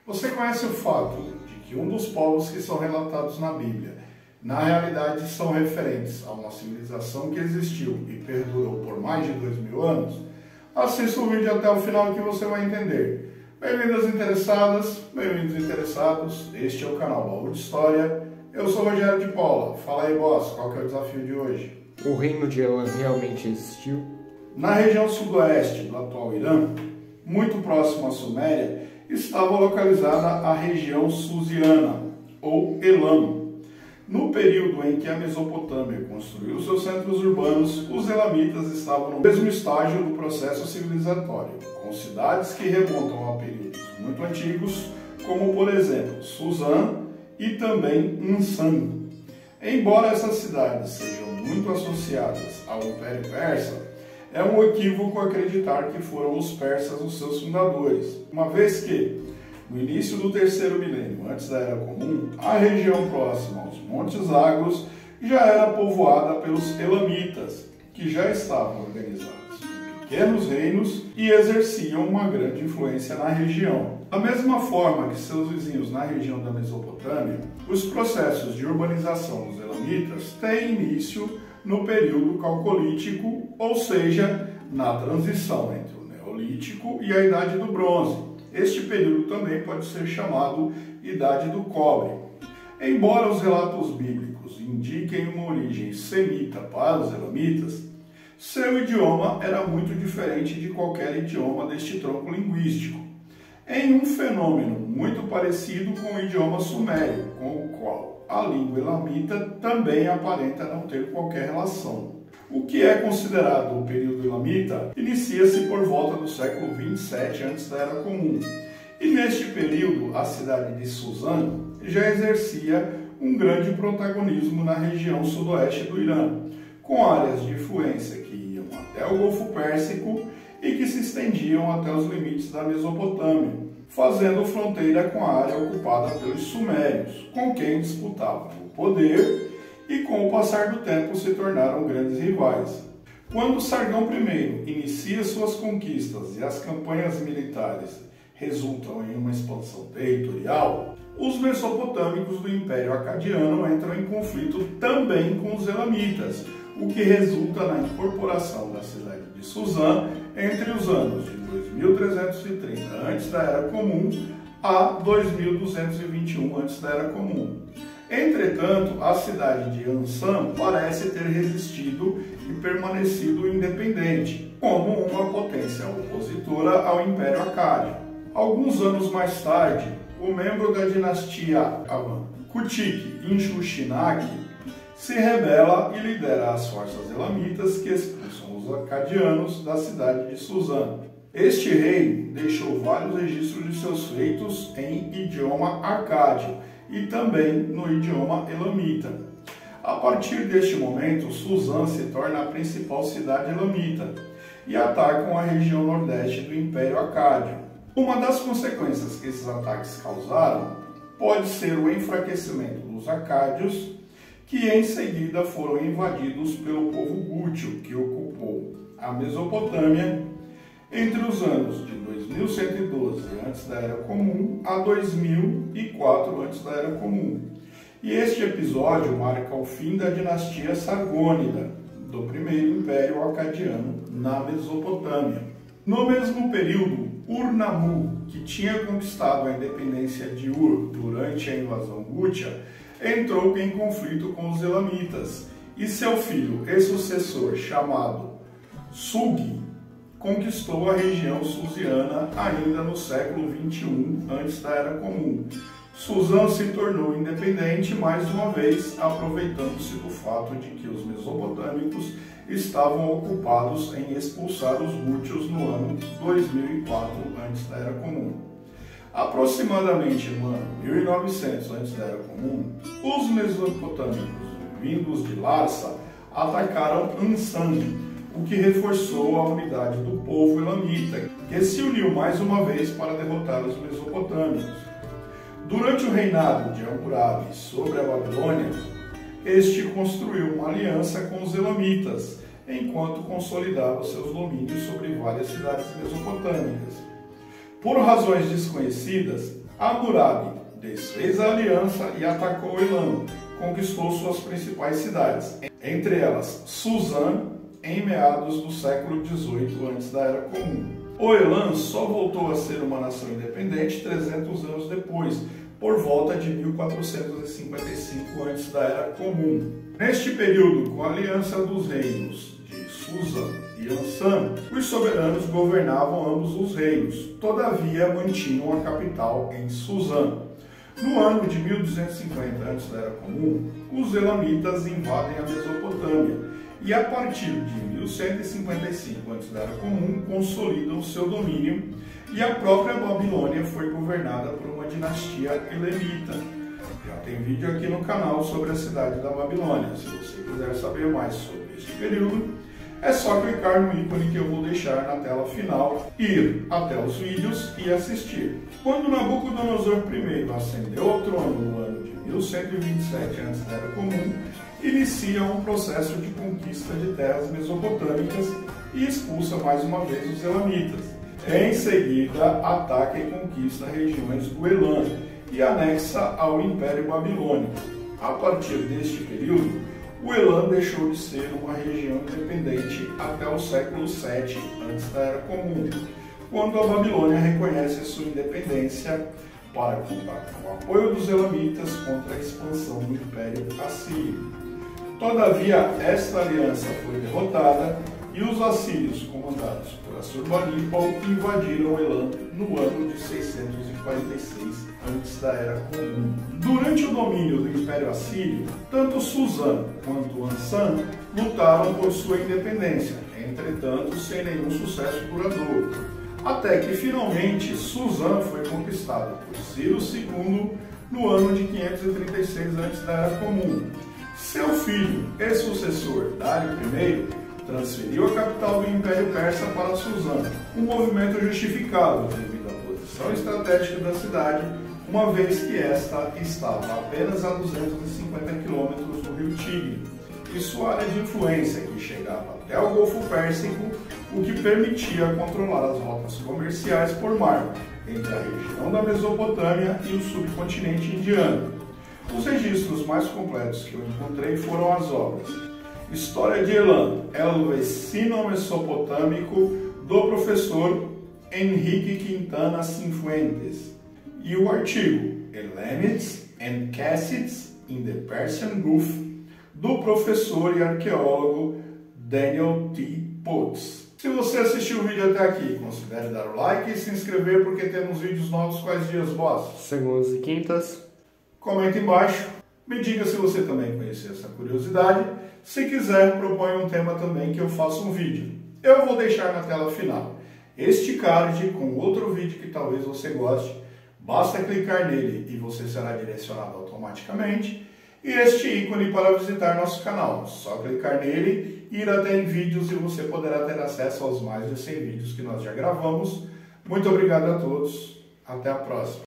Você conhece o fato de que um dos povos que são relatados na Bíblia, na realidade são referentes a uma civilização que existiu e perdurou por mais de 2000 anos? Assista o vídeo até o final que você vai entender. Bem-vindas interessadas, bem-vindos interessados, este é o canal Baú de História. Eu sou Rogério de Paula. Fala aí, boss, qual que é o desafio de hoje? O reino de Elam realmente existiu? Na região sudoeste do atual Irã, muito próximo à Suméria, estava localizada a região Susiana, ou Elam. No período em que a Mesopotâmia construiu seus centros urbanos, os elamitas estavam no mesmo estágio do processo civilizatório, com cidades que remontam a períodos muito antigos, como por exemplo Suzã e também Ansan. Embora essas cidades sejam muito associadas ao Império Persa, é um equívoco acreditar que foram os persas os seus fundadores, uma vez que, no início do terceiro milênio antes da Era Comum, a região próxima aos Montes Zagros já era povoada pelos elamitas, que já estavam organizados em pequenos reinos e exerciam uma grande influência na região. Da mesma forma que seus vizinhos na região da Mesopotâmia, os processos de urbanização dos elamitas têm início no período calcolítico, ou seja, na transição entre o Neolítico e a Idade do Bronze. Este período também pode ser chamado Idade do Cobre. Embora os relatos bíblicos indiquem uma origem semita para os elamitas, seu idioma era muito diferente de qualquer idioma deste tronco linguístico, em um fenômeno muito parecido com o idioma sumério, com o qual a língua elamita também aparenta não ter qualquer relação. O que é considerado o período elamita inicia-se por volta do século 27 antes da Era Comum. E neste período, a cidade de Suzã já exercia um grande protagonismo na região sudoeste do Irã, com áreas de influência que iam até o Golfo Pérsico e que se estendiam até os limites da Mesopotâmia, fazendo fronteira com a área ocupada pelos sumérios, com quem disputavam o poder e com o passar do tempo se tornaram grandes rivais. Quando Sargão I inicia suas conquistas e as campanhas militares resultam em uma expansão territorial, os mesopotâmicos do Império Acadiano entram em conflito também com os elamitas, o que resulta na incorporação da cidade de Suzã entre os anos de 2330 a.C. da Era Comum a 2221 a.C. da Era Comum. Entretanto, a cidade de Ansan parece ter resistido e permanecido independente, como uma potência opositora ao Império Acádio. Alguns anos mais tarde, o membro da dinastia Avan, Kutik Inshushinak, se rebela e lidera as forças elamitas que expulsam os acadianos da cidade de Suzã. Este rei deixou vários registros de seus feitos em idioma acádio e também no idioma elamita. A partir deste momento, Suzã se torna a principal cidade elamita e atacam a região nordeste do Império Acádio. Uma das consequências que esses ataques causaram pode ser o enfraquecimento dos acádios, que em seguida foram invadidos pelo povo gútio, que ocupou a Mesopotâmia entre os anos de 2112 a.C. da Era Comum a 2004 a.C. da Era Comum. E este episódio marca o fim da dinastia Sargônida, do primeiro Império Acadiano na Mesopotâmia. No mesmo período, Ur-Nammu, que tinha conquistado a independência de Ur durante a invasão gútia, entrou em conflito com os elamitas, e seu filho e sucessor, chamado Sugi, conquistou a região susiana ainda no século 21 antes da Era Comum. Suzã se tornou independente mais uma vez, aproveitando-se do fato de que os mesopotâmicos estavam ocupados em expulsar os gútios no ano 2004 antes da Era Comum. Aproximadamente no ano 1900 antes da Era Comum, os mesopotâmicos vindos de Larsa atacaram Ansan, o que reforçou a unidade do povo elamita, que se uniu mais uma vez para derrotar os mesopotâmicos. Durante o reinado de Hammurabi sobre a Babilônia, este construiu uma aliança com os elamitas, enquanto consolidava seus domínios sobre várias cidades mesopotâmicas. Por razões desconhecidas, Hammurabi desfez a aliança e atacou Elam, conquistou suas principais cidades, entre elas Suzã, em meados do século XVIII antes da Era Comum. O Elam só voltou a ser uma nação independente 300 anos depois, por volta de 1455 antes da Era Comum. Neste período, com a aliança dos reinos de Suzã e Ansã, os soberanos governavam ambos os reinos, todavia mantinham a capital em Suzã. No ano de 1250 antes da Era Comum, os elamitas invadem a Mesopotâmia e a partir de 1155 antes da Era Comum consolidam seu domínio e a própria Babilônia foi governada por uma dinastia elamita. Já tem vídeo aqui no canal sobre a cidade da Babilônia. Se você quiser saber mais sobre este período, é só clicar no ícone que eu vou deixar na tela final, ir até os vídeos e assistir. Quando Nabucodonosor I ascendeu ao trono no ano de 1127 antes da Era Comum, inicia um processo de conquista de terras mesopotâmicas e expulsa mais uma vez os elamitas. Em seguida, ataca e conquista regiões do Elam e anexa ao Império Babilônico. A partir deste período, o Elam deixou de ser uma região independente até o século VII antes da Era Comum, quando a Babilônia reconhece sua independência para contar com o apoio dos elamitas contra a expansão do Império Assírio. Todavia, esta aliança foi derrotada e os assírios, comandados por Assurbanipal, invadiram Elam no ano de 646 antes da Era Comum. Durante o domínio do Império Assírio, tanto Suzã quanto Ansã lutaram por sua independência, entretanto sem nenhum sucesso duradouro, até que finalmente Suzã foi conquistada por Ciro II no ano de 536 antes da Era Comum. Seu filho e sucessor, Dário I, transferiu a capital do Império Persa para Suzã, um movimento justificado devido à posição estratégica da cidade, uma vez que esta estava apenas a 250 quilômetros do rio Tigre, e sua área de influência, que chegava até o Golfo Pérsico, o que permitia controlar as rotas comerciais por mar entre a região da Mesopotâmia e o subcontinente indiano. Os registros mais completos que eu encontrei foram as obras História de Elam, El Vecino Mesopotâmico, do professor Henrique Quintana Cifuentes, e o artigo Elamites and Kassites in the Persian Gulf, do professor e arqueólogo Daniel T. Potts. Se você assistiu o vídeo até aqui, considere dar o like e se inscrever, porque temos vídeos novos quais dias, boss? Segundas e quintas. Comenta embaixo, me diga se você também conheceu essa curiosidade. Se quiser, proponha um tema também que eu faça um vídeo. Eu vou deixar na tela final este card com outro vídeo que talvez você goste. Basta clicar nele e você será direcionado automaticamente. E este ícone para visitar nosso canal. Só clicar nele, ir até em vídeos e você poderá ter acesso aos mais de 100 vídeos que nós já gravamos. Muito obrigado a todos. Até a próxima.